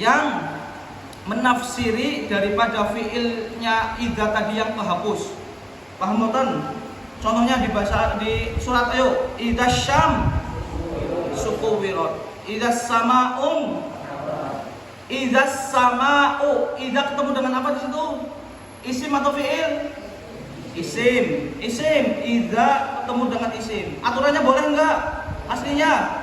yang menafsiri daripada fiilnya idza tadi yang kehapus. Paham boten? Contohnya di surat ayo, idza syam sukuwirat, idza sama'un, idza sama'u. Idza ketemu dengan apa di situ? Isim atau fiil? Isim. Idza ketemu dengan isim. Aturannya boleh enggak? Aslinya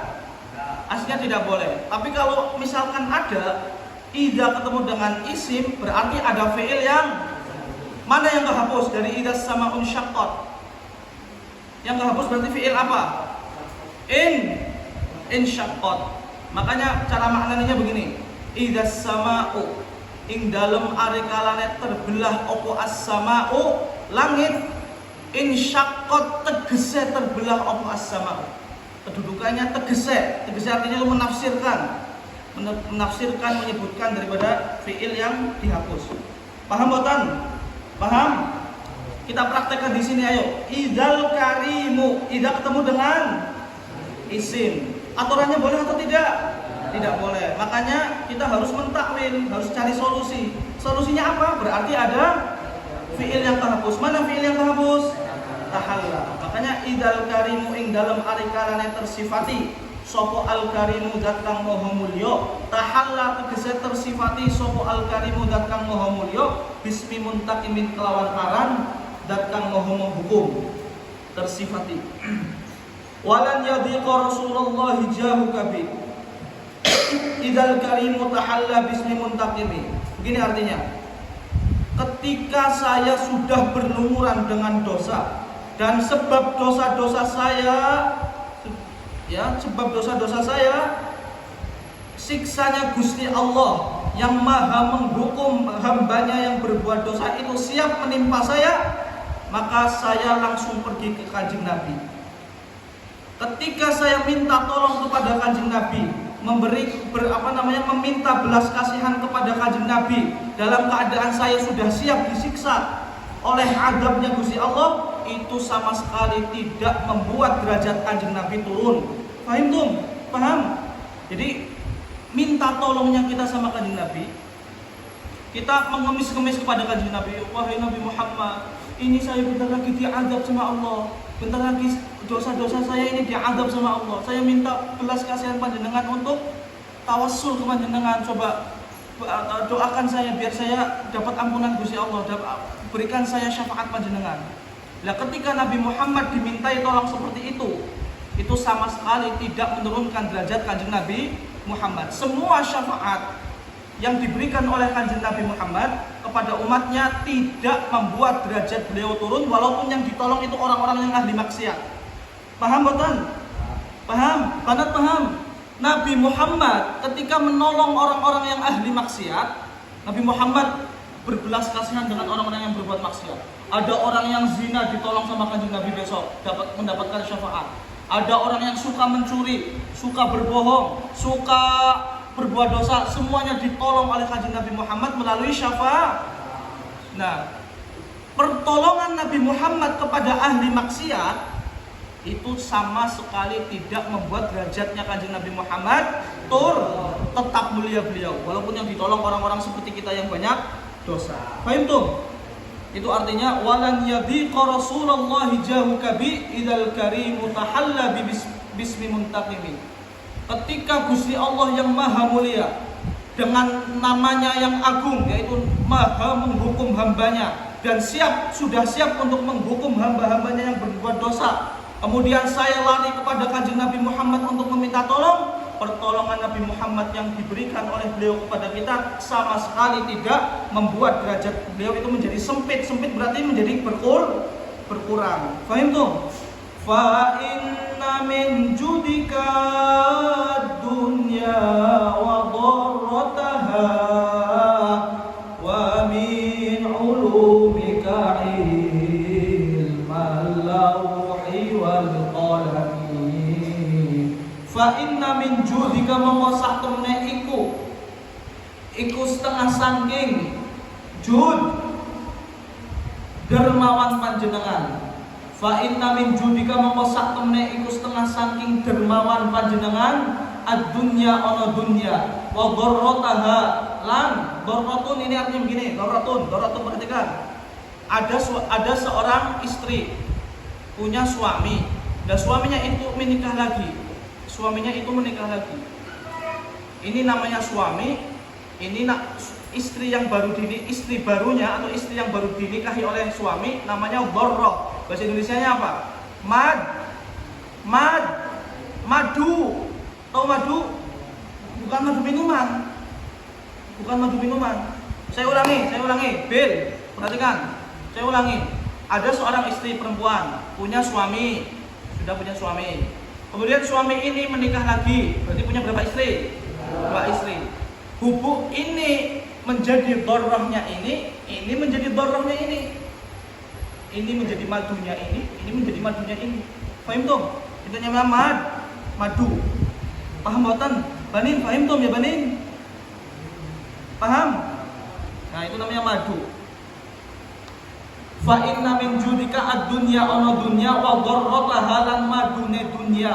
tidak boleh. Tapi kalau misalkan ada idza ketemu dengan isim, berarti ada fiil yang mana yang kehapus dari idza sama'un syaqqat? Yang kehapus berarti fiil apa? In syaqqat. Makanya cara maknanya begini. Idza sama'u ing dalem are kalane terbelah opo as-sama'u langit, in syaqqat tegese terbelah opo as-sama'u. Kedudukannya tegese artinya lu menafsirkan menyebutkan daripada fiil yang dihapus. Paham boten? Paham? Kita praktekkan di sini ayo. Idzal karimu, idza ketemu dengan isim. Aturannya boleh atau tidak? Tidak boleh. Makanya kita harus mentakwil, harus cari solusi. Solusinya apa? Berarti ada fiil yang terhapus. Mana fiil yang terhapus? Tahalla. Makanya idzal karimu ing dalam ari kalane tersifati sapa al karimu zat kang maha mulya. Tahalla tegese tersifati sapa al karimu zat kang maha mulya bismi muntaqimin kelawan aran zat kang maha menghukum. Tersifati. Walan yadhiqa Rasulullah jahu kabi. Idzal karimu tahalla bismi muntaqimi. Begini artinya. Ketika saya sudah berlumuran dengan dosa dan sebab dosa-dosa saya siksanya Gusti Allah yang maha menghukum hambanya yang berbuat dosa itu siap menimpa saya, maka saya langsung pergi ke Kanjeng Nabi. Ketika saya minta tolong kepada Kanjeng Nabi, meminta belas kasihan kepada Kanjeng Nabi dalam keadaan saya sudah siap disiksa oleh azabnya Gusti Allah, itu sama sekali tidak membuat derajat Kanjeng Nabi turun. Paham tuh? Paham? Jadi minta tolongnya kita sama Kanjeng Nabi, kita mengemis-kemis kepada Kanjeng Nabi, wahai Nabi Muhammad, ini saya bentar lagi diazab sama Allah, bentar lagi dosa-dosa saya ini diazab sama Allah. Saya minta belas kasihan panjenengan untuk tawassul ke panjenengan, coba doakan saya biar saya dapat ampunan Gusti Allah, berikan saya syafaat panjenengan. Nah, ketika Nabi Muhammad dimintai tolong seperti itu sama sekali tidak menurunkan derajat Kanjeng Nabi Muhammad. Semua syafaat yang diberikan oleh Kanjeng Nabi Muhammad kepada umatnya tidak membuat derajat beliau turun, walaupun yang ditolong itu orang-orang yang ahli maksiat. Paham betul? Paham? Karena paham. Nabi Muhammad ketika menolong orang-orang yang ahli maksiat, Nabi Muhammad berbelas kasihan dengan orang-orang yang berbuat maksiat. Ada orang yang zina ditolong sama Kanjeng Nabi besok mendapatkan syafaat. Ada orang yang suka mencuri, suka berbohong, suka berbuat dosa, semuanya ditolong oleh Kanjeng Nabi Muhammad melalui syafaat. Nah, pertolongan Nabi Muhammad kepada ahli maksiat itu sama sekali tidak membuat derajatnya Kanjeng Nabi Muhammad tetap mulia beliau, walaupun yang ditolong orang-orang seperti kita yang banyak dosa. Paham tuh? Itu artinya walan yadhiqa Rasulullah jahu kabi idzal karimu tahalla bismi muntaqimi. Ketika Gusti Allah yang maha mulia dengan namanya yang agung, yaitu maha menghukum hambanya dan sudah siap untuk menghukum hamba-hambanya yang berbuat dosa, kemudian saya lari kepada Kanjeng Nabi Muhammad untuk meminta tolong, pertolongan Nabi Muhammad yang diberikan oleh beliau kepada kita sama sekali tidak membuat derajat beliau itu menjadi sempit berarti menjadi berkurang. Fahim tuh? Fa inna min judika dunya wa dharrataha wa min ulumika ilmal lawhi wal qalami. Fa inna min judika mongko temne iku setengah sangking jud dermawan panjenengan. Fa inna min judika mongko temne iku setengah saking dermawan panjenengan ad-dunya ana dunya wa dharrataha lan dharratun ini artinya begini, dharratun perhatikan. Ada seorang istri punya suami dan suaminya itu menikah lagi. Ini namanya suami, ini istri yang baru istri barunya atau istri yang baru dinikahi oleh suami namanya dharrah. Bahasa Indonesianya apa? Madu. Tahu madu? Bukan madu minuman. Saya ulangi. Bill, perhatikan. Saya ulangi. Ada seorang istri perempuan punya suami, sudah punya suami. Kemudian suami ini menikah lagi, berarti punya berapa istri? 2 istri. Hubung ini menjadi dharrahnya ini menjadi dharrahnya ini. Ini menjadi madunya ini menjadi madunya ini. Paham tuh? Itu namanya madu. Paham boten? Banin, paham tuh ya Banin? Paham? Nah, itu namanya madu. Fa inna min judika ad-dunya ana dunya wa dharrataha lan madune dunya.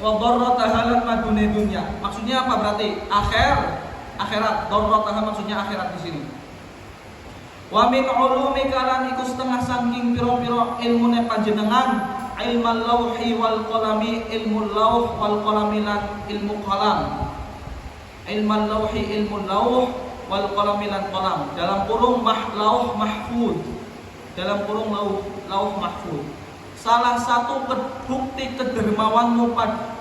Wa dharrataha lan madune dunya. Maksudnya apa berarti? Akhirat. Dharrataha maksudnya akhirat di sini. Wa min ulumika lan iku setengah saking pira-pira ilmune panjenengan, ilmal lauhi wal qalami, ilmu lauh wal qalami lan ilmu qalam. Ilmal lauhi ilmu lauh wal qalami lan qalam, dalam kurung lauh mahfuz, dalam kurung lauh mahfuz. Salah satu bukti kedermawanmu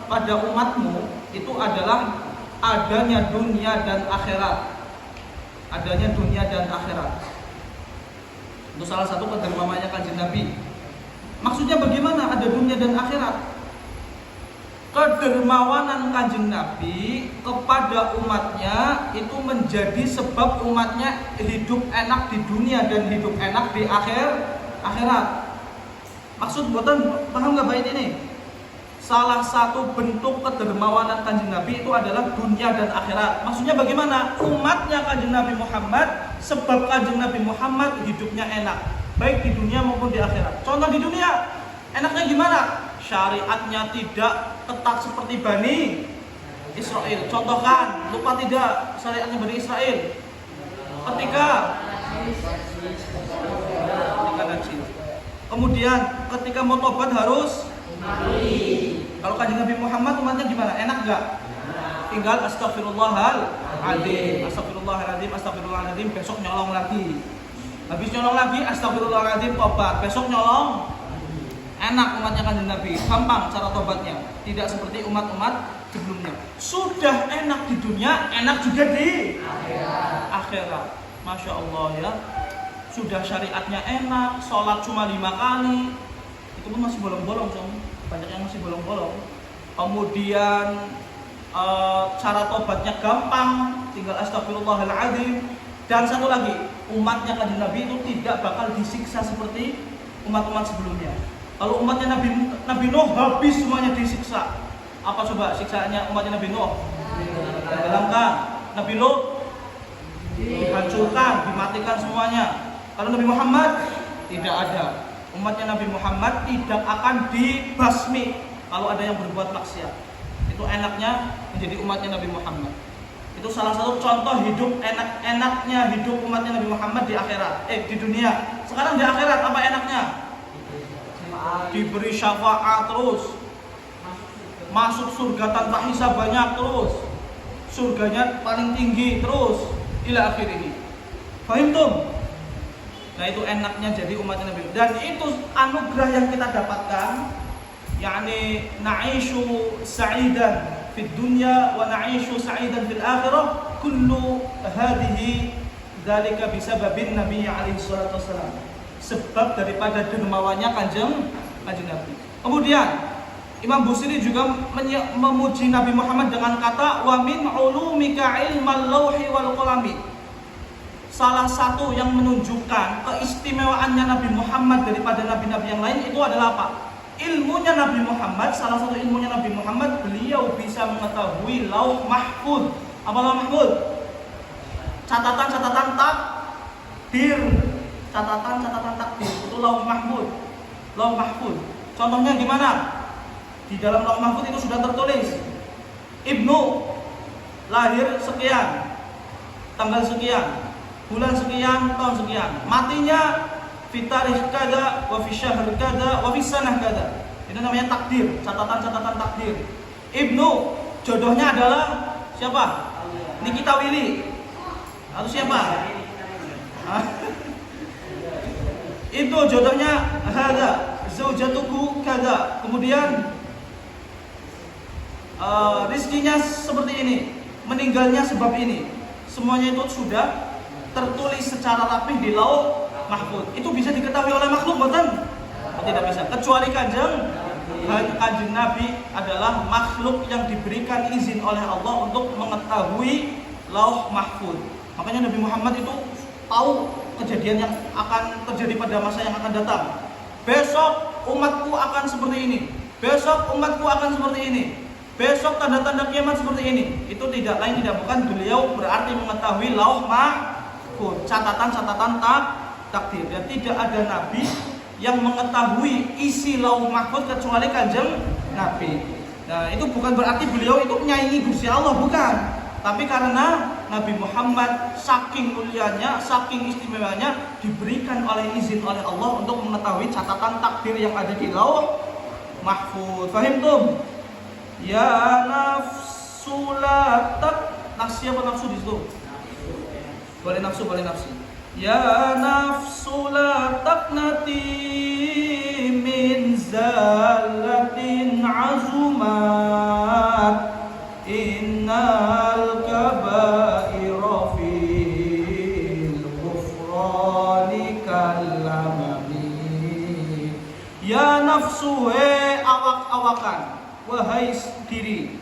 pada umatmu itu adalah adanya dunia dan akhirat. Itu salah satu kedermawannya Kanjeng Nabi. Maksudnya bagaimana ada dunia dan akhirat? Kedermawanan Kanjeng Nabi kepada umatnya itu menjadi sebab umatnya hidup enak di dunia dan hidup enak di akhirat. Maksud buatan paham nggak bait ini? Salah satu bentuk kedermawanan Kanjeng Nabi itu adalah dunia dan akhirat. Maksudnya bagaimana? Umatnya Kanjeng Nabi Muhammad, sebab Kanjeng Nabi Muhammad hidupnya enak, baik di dunia maupun di akhirat. Contoh di dunia, enaknya gimana? Syariatnya tidak ketat seperti Bani Israel. Contohkan, lupa tidak syariatnya Bani Israel. Ketika kemudian ketika mau tobat harus kalau Kanjeng Nabi Muhammad umatnya gimana? Enak gak? Tinggal astagfirullahaladzim, besok nyolong lagi. Habis nyolong lagi, astagfirullahaladzim, tobat. Besok nyolong. Enak umatnya Kanjeng Nabi, gampang cara tobatnya. Tidak seperti umat-umat sebelumnya. Sudah enak di dunia, enak juga di akhirat. Masya Allah ya. Sudah syariatnya enak, sholat cuma 5 kali. Itu pun masih bolong-bolong, banyak yang masih bolong-bolong. Kemudian cara tobatnya gampang, tinggal astagfirullahaladzim. Dan satu lagi, umatnya Kanjeng Nabi itu tidak bakal disiksa seperti umat-umat sebelumnya. Kalau umatnya Nabi Nuh habis semuanya disiksa. Apa coba siksaannya umatnya Nabi Nuh? Tenggelamkan. Nabi Lut dihancurkan, dimatikan semuanya. Kalau Nabi Muhammad tidak ada. Umatnya Nabi Muhammad tidak akan dibasmi kalau ada yang berbuat maksiat. Itu enaknya menjadi umatnya Nabi Muhammad. Itu salah satu contoh hidup enaknya hidup umatnya Nabi Muhammad di akhirat, di dunia. Sekarang di akhirat apa enaknya? Diberi syafaat terus, masuk surga tanpa hisab banyak terus, surganya paling tinggi terus, ila akhir ini. Fahim tuh? Nah itu enaknya jadi umatnya Nabi. Dan itu anugerah yang kita dapatkan, yakni na'ishu sa'idan fid dunya wa na'ishu sa'idan fil akhirah. Kullu hadhihi dzalika bisababin Nabi alaihi salatu wasallam. Sebab daripada dermawannya Kanjeng Nabi. Kemudian Imam Busiri juga memuji Nabi Muhammad dengan kata wa min ulumika ilmal lauhi wal qalami. Salah satu yang menunjukkan keistimewaannya Nabi Muhammad daripada nabi-nabi yang lain itu adalah apa? Ilmunya Nabi Muhammad, salah satu ilmunya Nabi Muhammad, beliau bisa mengetahui lauh mahfuz. Apa lauh mahfuz? Catatan-catatan takdir. Catatan takdir itu lauh mahfuz. Contohnya gimana? Di dalam Lauh Mahfuz itu sudah tertulis. Ibnu lahir sekian, tanggal sekian, bulan sekian, tahun sekian. Matinya fi tarikh kada wa fi syahr kada wa fi sanah kada. Itu namanya takdir, catatan-catatan takdir. Ibnu jodohnya adalah siapa? Nikita Willy atau siapa? Itu jodohnya hada, zaujatuku kada. Kemudian rizkinya seperti ini, meninggalnya sebab ini. Semuanya itu sudah tertulis secara rapih di Lauh Mahfuz. Itu bisa diketahui oleh makhluk, betul? Tidak bisa. Kecuali kanjeng Nabi adalah makhluk yang diberikan izin oleh Allah untuk mengetahui Lauh Mahfuz. Makanya Nabi Muhammad itu tahu kejadian yang akan terjadi pada masa yang akan datang. Besok umatku akan seperti ini. Besok umatku akan seperti ini. Besok tanda-tanda kiamat seperti ini. Itu tidak lain tidak bukan beliau berarti mengetahui Lauh Mahfuz, catatan-catatan takdir. Dan tidak ada nabi yang mengetahui isi Lauh Mahfuz kecuali kanjeng Nabi. Nah, itu bukan berarti beliau itu menyaingi Gusti Allah, bukan. Tapi karena Nabi Muhammad saking mulianya, saking istimewanya, diberikan oleh izin oleh Allah untuk mengetahui catatan takdir yang ada di Lauh Mahfuz. Fahim tum? Ya nafsu la tak, nafsi apa nafsu di situ? Boleh nafsu, boleh nafsi. Ya nafsu la taqnati min zallatin azumat, innal kabaira fil ghufrani kallamami. Ya nafsu, awak-awakan, wahai diri,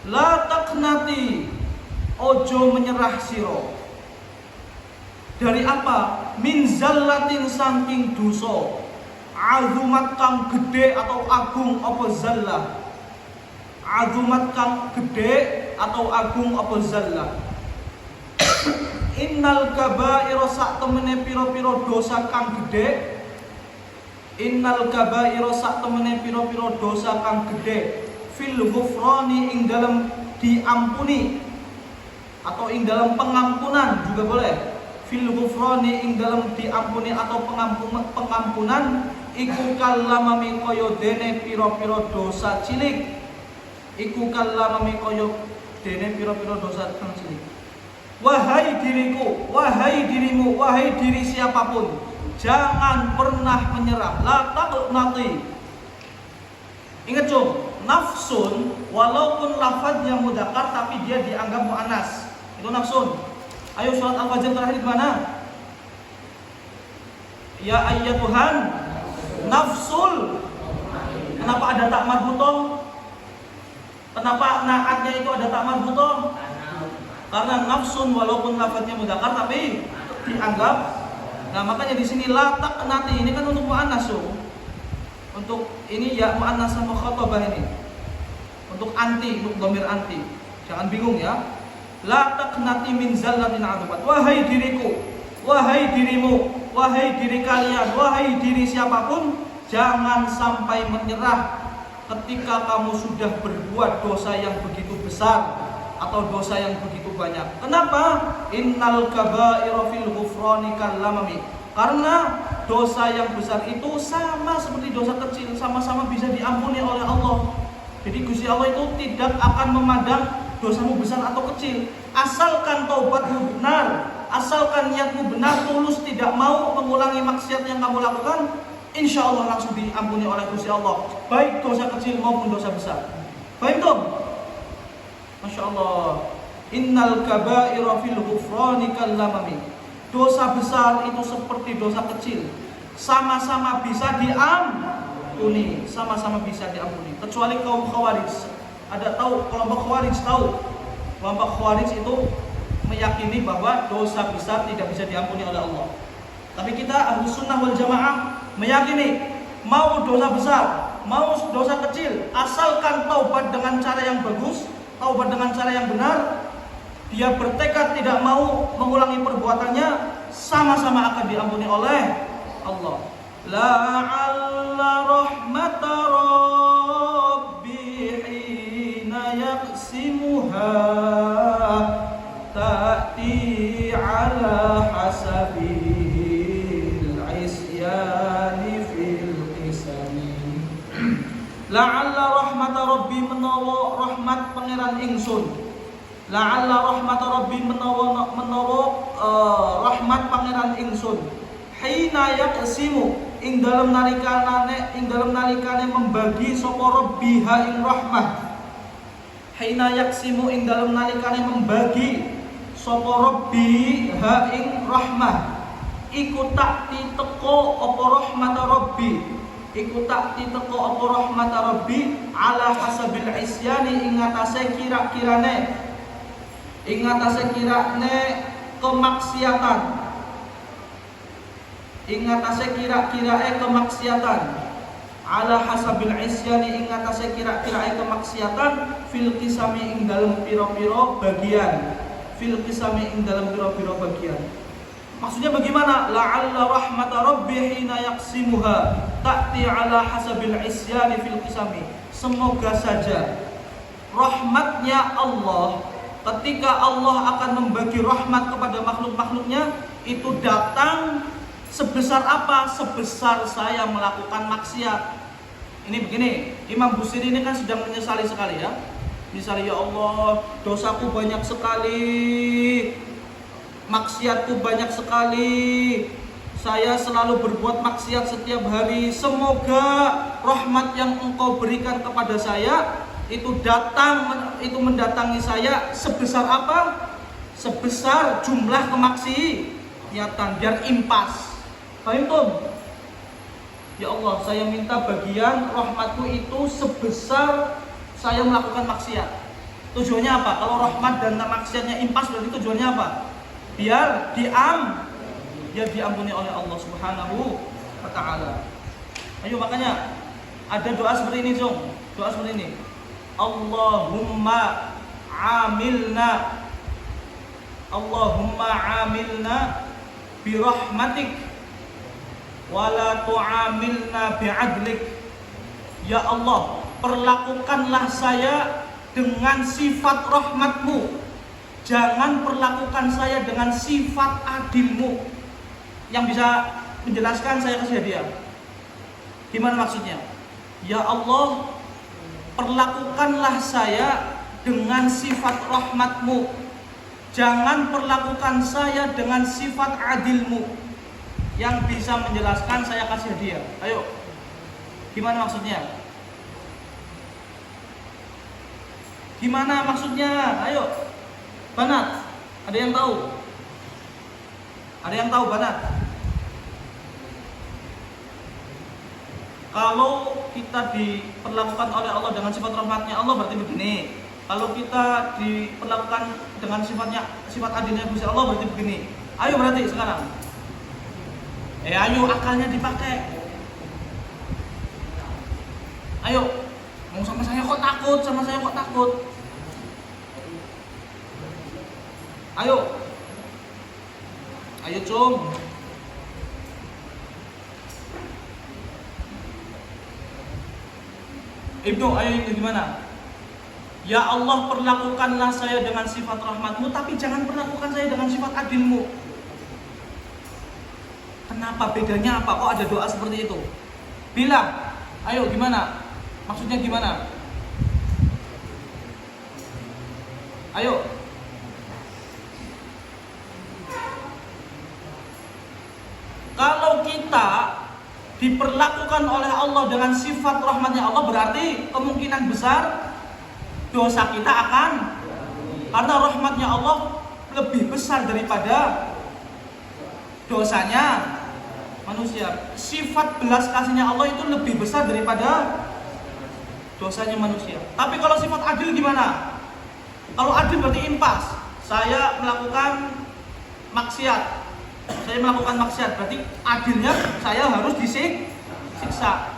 la taqnati, ojo menyerah siro. Dari apa? Min zallatin saking dosa. Azumat kang gede atau agung apa zallah. Azumat kang gede atau agung apa zallah. Innal kabaira sak temene pira-pira dosa kang gede. Innal kabaira sak temene pira-pira dosa kang gede. Fil ghufrani ing dalam diampuni atau ing dalam pengampunan juga boleh. Fil ghufrani ing dalam diampuni atau pengampunan iku kallamami kaya dene pira-pira dosa cilik. Iku kallamami kaya dene pira-pira dosa kang cilik. Wahai diriku, wahai dirimu, wahai diri siapapun, jangan pernah menyerah. La taqnati. Ingat cung, nafsun walaupun lafadznya mudzakkar tapi dia dianggap muannas. Itu nafsun. Ayo surat Al-Fajr terakhir di mana? Ya ayyatuhan nafsul. Kenapa ada tak marbutoh? Kenapa naatnya itu ada tak marbutoh? Karena nafsun walaupun lafadznya mudzakkar tapi dianggap. Nah, makanya di sini la taqnati ini kan untuk muannas. Untuk ini ya muannas sama khatabah ini. Untuk anti, untuk dhamir anti. Jangan bingung ya. La taqnati min zallatin azumat. Wahai diriku, wahai dirimu, wahai diri kalian, wahai diri siapapun, jangan sampai menyerah ketika kamu sudah berbuat dosa yang begitu besar atau dosa yang begitu banyak. Kenapa? Innal kabaira fil ghufrani kallamami. Karena dosa yang besar itu sama seperti dosa kecil, sama-sama bisa diampuni oleh Allah. Jadi Gusti Allah itu tidak akan memandang dosamu besar atau kecil, asalkan taubatmu benar, asalkan niatmu benar, tulus, tidak mau mengulangi maksiat yang kamu lakukan, insya Allah langsung diampuni oleh Gusti Allah, baik dosa kecil maupun dosa besar. Baik dong? Masya Allah. Innal kabaira fil ghufrani kallamami. Dosa besar itu seperti dosa kecil, sama-sama bisa diampuni, sama-sama bisa diampuni. Kecuali kaum Khawarij. Ada tahu kelompok Khawarij tahu? Kelompok Khawarij itu meyakini bahwa dosa besar tidak bisa diampuni oleh Allah. Tapi kita Ahlus Sunnah wal Jamaah meyakini mau dosa besar, mau dosa kecil, asalkan taubat dengan cara yang bagus, taubat dengan cara yang benar, dia bertekad tidak mau mengulangi perbuatannya, sama-sama akan diampuni oleh Allah. la'alla rahmata rabbi hina yaqsimuha ta'ti ala hasabil isyani fil qisami. La'alla rahmata rabbi menawa rahmat pangeran ingsun. La'alla rahmata rabbi menawa rahmat pangeran ingsun. Hina yaqsimu ing dalem nalikane membagi sapa rabbiha ing rahmah. Hina yaqsimu ing dalem nalikane membagi sapa rabbiha ing rahmah. Iku takti teko apa rahmat rabbi. Iku takti teko apa rahmat rabbi ala hasabil isyani ing atase kira-kirane kemaksiatan. Ing atase kira-kirae kemaksiatan. Ala hasabil isyani ing atase kira-kirae kemaksiatan fil qisami ing dalem pira-pira bagian. Fil qisami ing dalem pira-pira bagian. Maksudnya bagaimana? La'alla rahmata rabbi hina yaqsimuha ta'ti ala hasabil isyani fil qisami. Semoga saja rahmatnya Allah, ketika Allah akan membagi rahmat kepada makhluk-makhluknya, itu datang sebesar apa? Sebesar saya melakukan maksiat. Ini begini, Imam Busiri ini kan sedang menyesali sekali ya. Misalnya, ya Allah, dosaku banyak sekali, maksiatku banyak sekali, saya selalu berbuat maksiat setiap hari. Semoga rahmat yang Engkau berikan kepada saya itu mendatangi saya sebesar apa? Sebesar jumlah kemaksiatan, biar impas. Paham tuh? Ya Allah, saya minta bagian rahmatku itu sebesar saya melakukan maksiat. Tujuannya apa? Kalau rahmat dan maksiatnya impas, berarti tujuannya apa? Biar diampuni oleh Allah Subhanahu wa ta'ala. Ayo, makanya ada doa seperti ini, Jong. Doa seperti ini. Allahumma amilna birahmatik wala tu'amilna bi'adlik. Ya Allah, perlakukanlah saya dengan sifat rahmatmu, jangan perlakukan saya dengan sifat adilmu. Yang bisa menjelaskan saya kasih hadiah. Gimana maksudnya? Ya Allah, perlakukanlah saya dengan sifat rahmatmu, jangan perlakukan saya dengan sifat adilmu. Yang bisa menjelaskan saya kasih hadiah. Ayo, gimana maksudnya? Gimana maksudnya? Ayo, Banat, ada yang tahu? Ada yang tahu, Banat? Kalau kita diperlakukan oleh Allah dengan sifat rahmatnya Allah, berarti begini. Kalau kita diperlakukan dengan sifat adilnya Gusti Allah, berarti begini. Ayo berarti sekarang. Ayo akalnya dipakai. Ayo, mau sama saya kok takut? Ayo, Cum. Ibnu, ayo ini gimana? Ya Allah, perlakukanlah saya dengan sifat rahmatmu, tapi jangan perlakukan saya dengan sifat adilmu. Kenapa? Bedanya apa? Kok ada doa seperti itu? Bilang, ayo gimana? Maksudnya gimana? Ayo. Kalau kita diperlakukan oleh Allah dengan sifat rahmatnya Allah, berarti kemungkinan besar dosa kita akan, karena rahmatnya Allah lebih besar daripada dosanya manusia. Sifat belas kasihnya Allah itu lebih besar daripada dosanya manusia. Tapi kalau sifat adil gimana? Kalau adil berarti impas. Saya melakukan maksiat, berarti adilnya saya harus disiksa.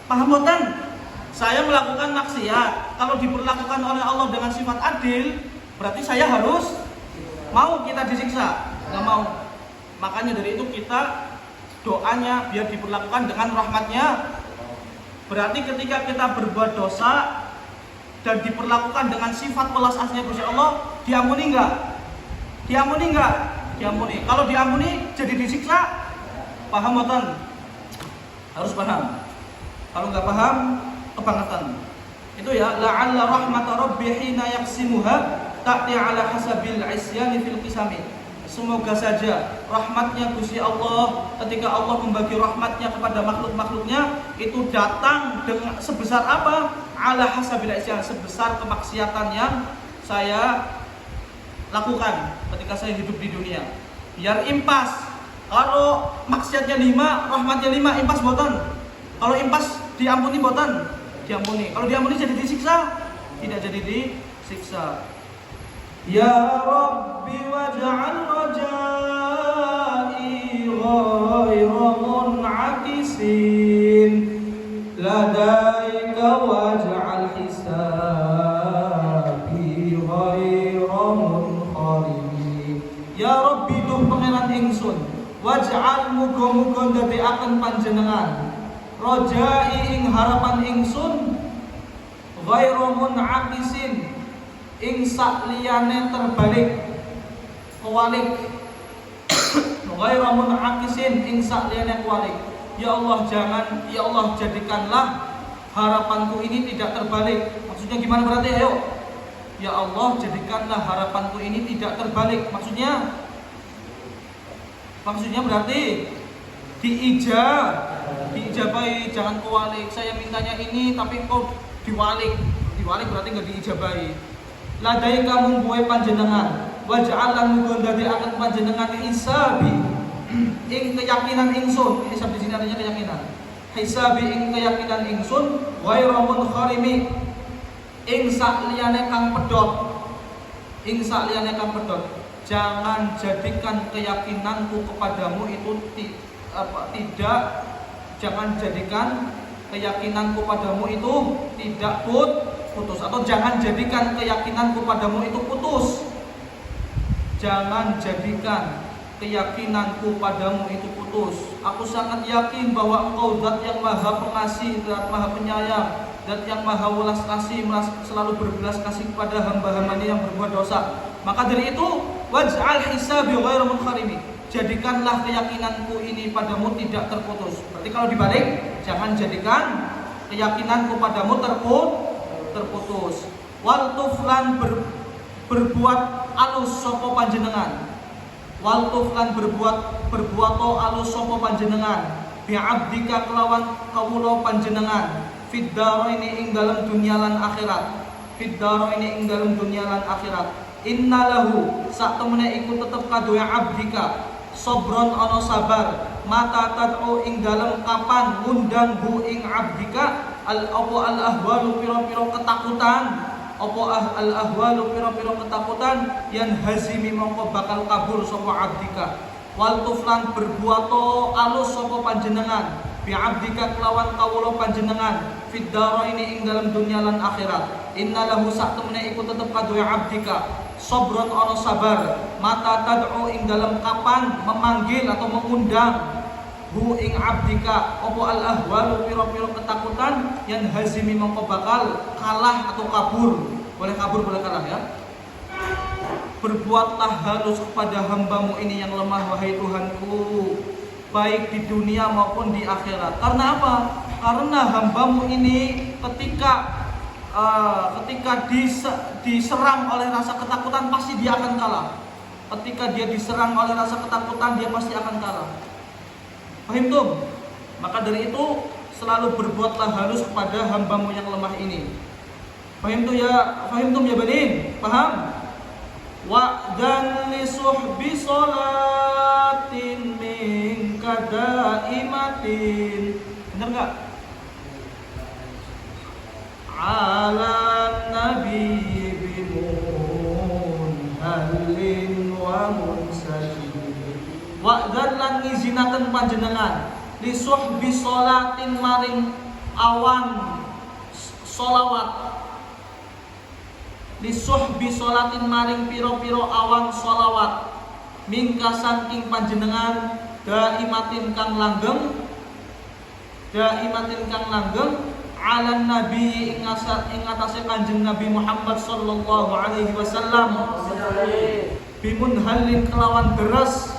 Paham boten? Saya melakukan maksiat, kalau diperlakukan oleh Allah dengan sifat adil, berarti saya harus mau kita disiksa. Nggak mau. Makanya dari itu kita doanya biar diperlakukan dengan rahmatnya. Berarti ketika kita berbuat dosa dan diperlakukan dengan sifat welas aslinya Gusti Allah, diampuni enggak? Diampuni enggak? Diampuni. Kalau diampuni jadi disiksa. Paham boten? Harus paham. Kalau enggak paham, kebangetan. Itu ya, la'alla rahmata rabbi hina yaqsimuha ta'ti ala hasabil isyani fil qisami. Semoga saja rahmatnya Gusti Allah ketika Allah membagi rahmatnya kepada makhluk-makhluknya itu datang dengan sebesar apa? Ala hasabil isyan, sebesar kemaksiatan yang saya lakukan ketika saya hidup di dunia. Biar impas. Kalau maksiatnya 5, rahmatnya 5, impas boten. Kalau impas diampuni boten? Diampuni. Kalau diampuni jadi disiksa? Tidak jadi disiksa. Ya Rabbi waj'al rajai ghayra mun'akisin ladaika waj'al hisabi ghayra munqarimi. Ya Rabbi duh pangeran ingsun, waj'al muga-muga ndadekaken panjenengan rajai ing harapan ingsun ghayra mun'akisin ing sakliyane terbalik kewalik ghairu mun'akisin ing sakliyane kewalik. Ya Allah jadikanlah harapanku ini tidak terbalik. Maksudnya gimana berarti? Ayo. Ya Allah jadikanlah harapanku ini tidak terbalik. Maksudnya berarti diijabahi, jangan kewalik. Saya mintanya ini tapi engkau diwalik berarti enggak diijabahi. Ladai kamu buai panjenengan, waj'al lan muga ndadekaken panjenengan hisabi ing keyakinan ingsun. Hisab di sini artinya keyakinan. Hisabi ing keyakinan ingsun ghairu munqarimi ing sakliyane kang pedhot. Jangan jadikan keyakinanku kepadamu itu jangan jadikan keyakinanku padamu itu tidak putus, atau jangan jadikan keyakinanku padamu itu putus. Jangan jadikan keyakinanku padamu itu putus. Aku sangat yakin bahwa Engkau Zat yang Maha Pengasih, Zat Maha Penyayang, Zat yang Maha Welas Kasih, selalu berbelas kasih kepada hamba-hambanya yang berbuat dosa. Maka dari itu, waj'al hisabi ghairu munqarimi. Jadikanlah keyakinanku ini padamu tidak terputus. Berarti kalau dibalik, jangan jadikan keyakinanku padamu terputus. Wal tuflan berbuat alus sapa panjenengan. Wal tuflan berbuat alus sapa panjenengan. Bi abdika kelawan kawula panjenengan. Fid daraini ing dalem dunya lan akhirat. Innalahu sak temene iku tetep kadoya abdika. Sobron ana sabar. Mata tad'u ing dalem kapan ngundang hu ing abdika al-ahwalu piro-piro ketakutan. Al-ahwalu piro-piro ketakutan yang hazimi mongko bakal kabur sapa abdika. Wal tuflan berbuato alus sapa panjenengan bi abdika kelawan kawula panjenengan fid daraini ing dalam dunya lan akhirat. Innalahu sak temene iku tetep kadoya abdika sobron ana sabar. Mata tad'u ing dalam kapan memanggil atau mengundang hu ing abdika al-ahwalu piro-piro ketakutan yang hazimi mongko bakal kalah atau kabur. Boleh kabur, boleh kalah ya. Berbuatlah halus kepada hambamu ini yang lemah wahai Tuhanku, baik di dunia maupun di akhirat. Karena apa? Karena hambamu ini ketika diserang oleh rasa ketakutan pasti dia akan kalah. Ketika dia diserang oleh rasa ketakutan dia pasti akan kalah. Paham tuh? Maka dari itu selalu berbuatlah halus kepada hambamu yang lemah ini. Paham tuh ya banin? Paham? Wa'dan li suhbi sholatin minka daimatin. Benar enggak? Ala nabi bimun halin wa munsajid. Wa'dan lan ngizinaken panjenengan li suhbi sholatin maring awan sholawat. Li suhbi sholatin maring piro-piro awan sholawat mingka saking panjenengan daimatin kang langgeng ala nabi ing atase Kanjeng Nabi Muhammad sallallahu alaihi wasallam bimunhalin kelawan deres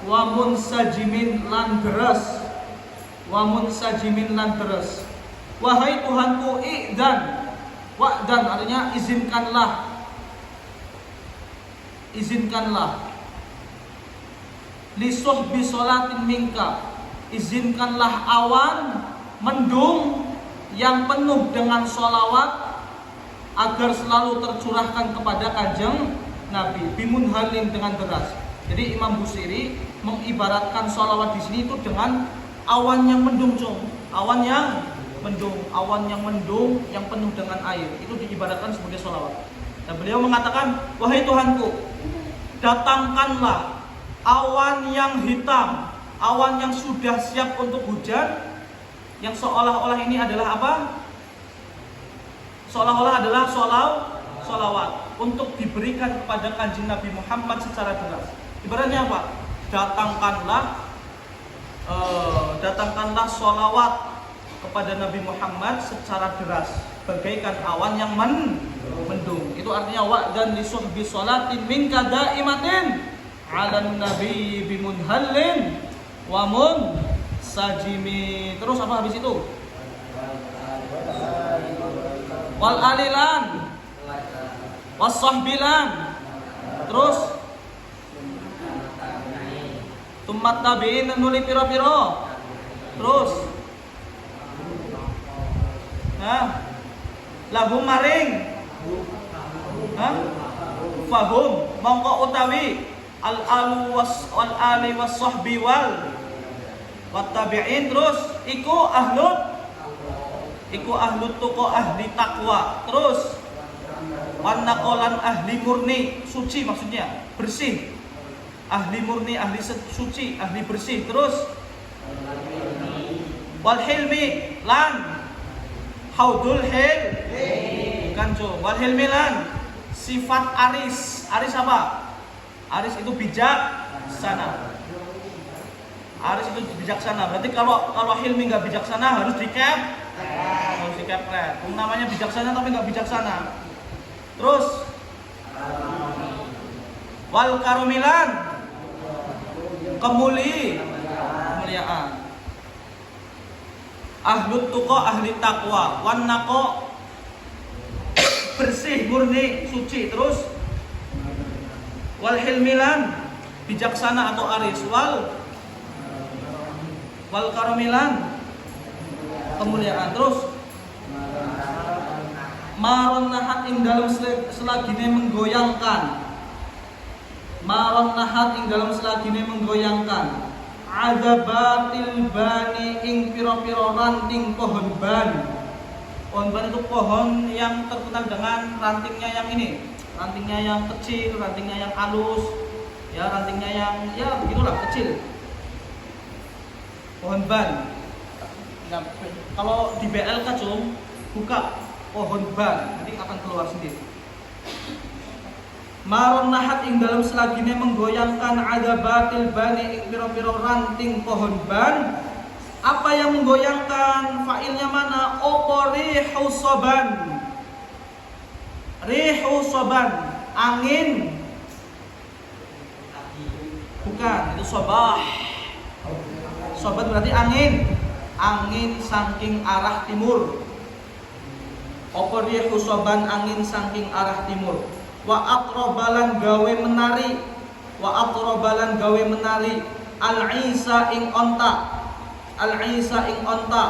wa munsajimin lan deres wahai Tuhanku i'dan wa'dan artinya izinkanlah lisuhbi sholatin minka izinkanlah awan mendung yang penuh dengan sholawat agar selalu tercurahkan kepada Kanjeng Nabi bimunhalin dengan deras. Jadi Imam Busiri mengibaratkan sholawat di sini itu dengan awan yang mendung, awan yang mendung yang penuh dengan air itu diibaratkan sebagai sholawat. Dan beliau mengatakan, wahai Tuhanku, datangkanlah awan yang hitam, awan yang sudah siap untuk hujan, yang seolah-olah ini adalah apa? Seolah-olah adalah sholawat untuk diberikan kepada Kanjeng Nabi Muhammad secara deras. Ibaratnya apa? Datangkanlah sholawat kepada Nabi Muhammad secara deras, bagaikan awan yang mendung. Itu artinya wa'dan li suhbi sholatin minka daimatin 'alan nabi bimunhallin wa sajimi. Terus apa habis itu? Wal alilan was sahbilan. Terus tumat tabiin nuli piro-piro. Terus lahum maring fahum mongko utawi al ali was sahbi wal wattabi'in. Terus iku ahlut tuqa ahli takwa. Terus wan naqolan ahli murni suci, maksudnya bersih, ahli murni, ahli suci, ahli bersih. Terus wal hilmi lan haudul bukan wal hilmi lan sifat aris apa? Aris itu bijaksana. Aris itu bijaksana. Berarti kalau hilmi nggak bijaksana harus dikepret. Namanya bijaksana tapi nggak bijaksana. Terus wal karumilan kemuliaan. Ahlut tuqa ahli takwa, wan naqo bersih murni suci. Terus wal hilmilan bijaksana atau aris, wal karomilan kemuliaan. Terus maron nahat ing dalam selagine menggoyangkan adabatil bani ing piro-piro ranting pohon ban. Pohon ban itu pohon yang terkenal dengan rantingnya yang ini, rantingnya yang kecil, rantingnya yang halus, ya rantingnya yang ya begitulah kecil. Pohon ban. Nah, kalau di BLK buka pohon ban, nanti akan keluar sendiri. Maron nahat ing dalam selagine menggoyangkan adabatil bani ing piro-piro ranting pohon ban. Apa yang menggoyangkan? Fa'ilnya mana? Opo rihu soban. Rihu soban, angin. Bukan, itu sobah. Sobat berarti angin. Angin saking arah timur. Opo rihu soban, angin saking arah timur. Wa atrobalan gawe menari. Al-Isa ing onta.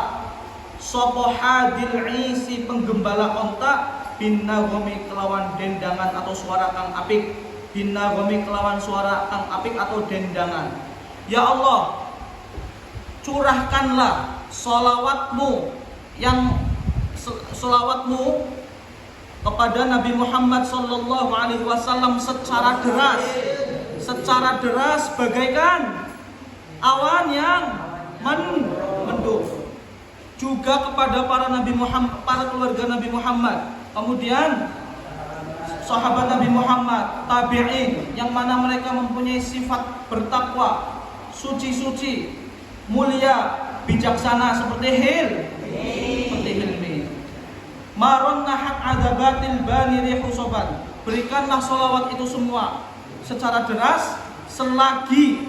Sopo hadil isi penggembala onta. Binnagomi kelawan dendangan atau suara kang apik. Binnagomi kelawan suara kang apik atau dendangan. Ya Allah, curahkanlah sholawatmu kepada Nabi Muhammad sallallahu alaihi wasallam secara deras bagaikan awan yang mendung. Juga kepada para keluarga Nabi Muhammad. Kemudian sahabat Nabi Muhammad, tabi'in, yang mana mereka mempunyai sifat bertakwa, suci-suci, mulia, bijaksana seperti Hilmi. Maron nahat adabatil bani rihusoban. Berikanlah sholawat itu semua secara deras selagi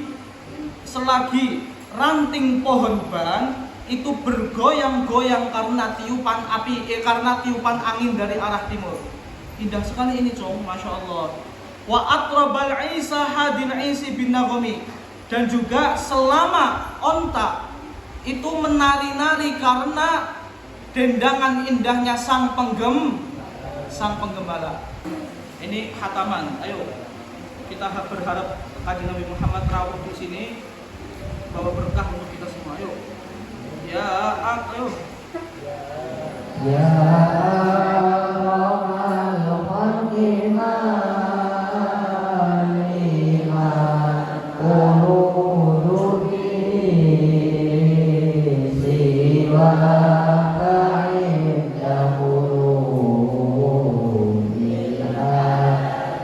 ranting pohon ban itu bergoyang-goyang karena tiupan angin dari arah timur. Indah sekali ini, Cong, Masya Allah. Wa atrabal Isa hadin Isi bin Nagomi. Dan juga selama onta itu menari-nari karena dendangan indahnya sang penggembala. Ini khataman. Ayo kita berharap Kanjeng Nabi Muhammad rawuh di sini bawa berkah untuk kita semua. Ayo. Ya, ayo. Ya Rabbal khalqi malima qulubi siwa ka'inda qulubiha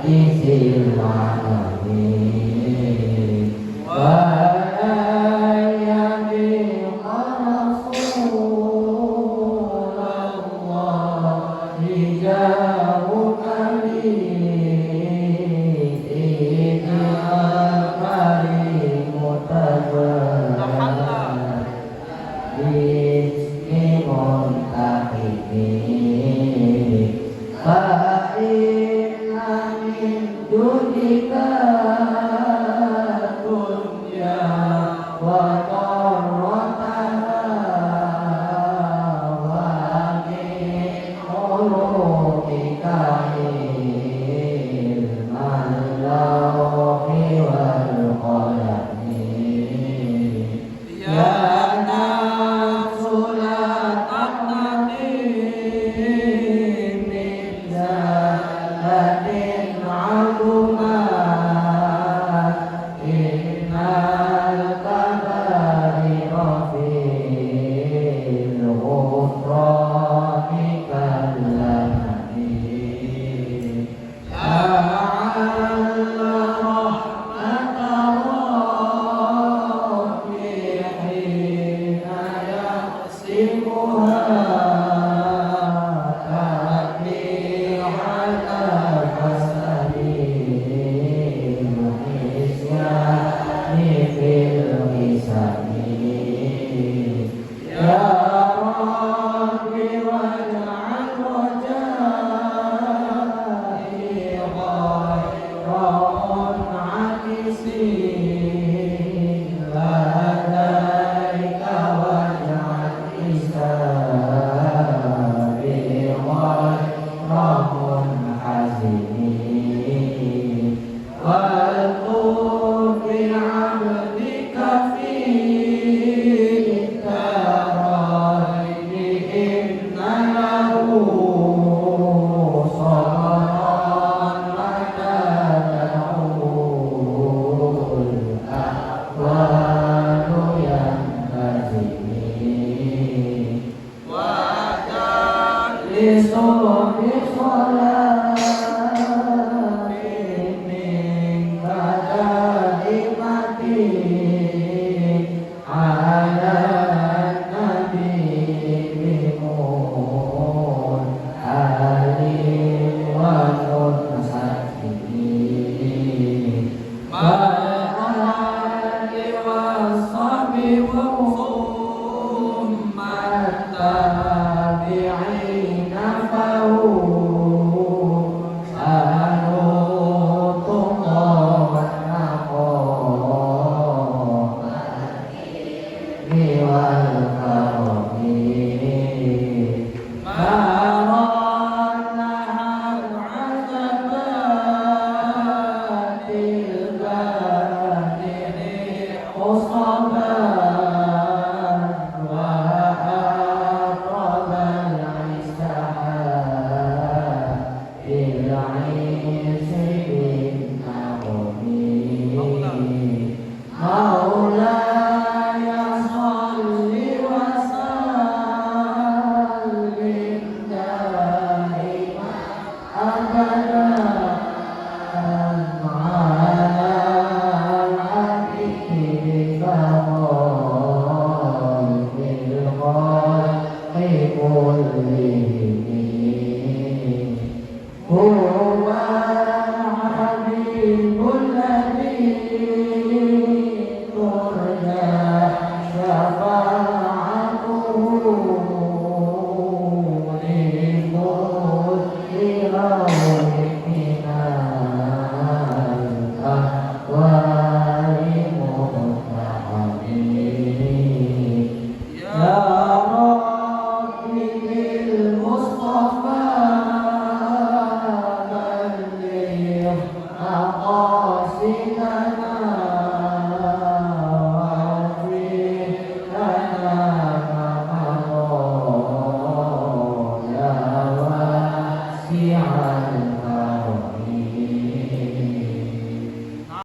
isil alamin wa huwa